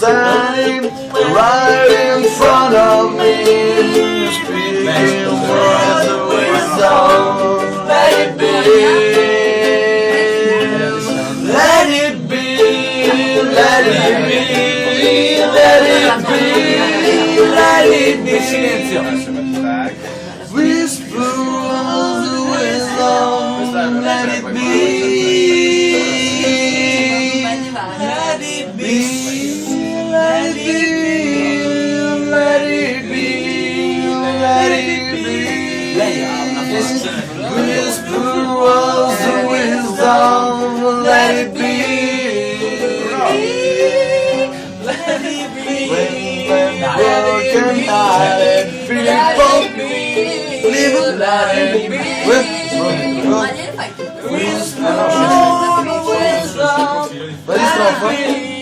sign right in front of me. Speaking words of wisdom, let it be. Let it be, let it be, let it be, let it be. Whisper words of wisdom, let it be. Let it be, let it be, let it be, let it be. Whisper words of wisdom, let it be. Let it be. When broken hearted people live a life with whisper words of wisdom, let it be.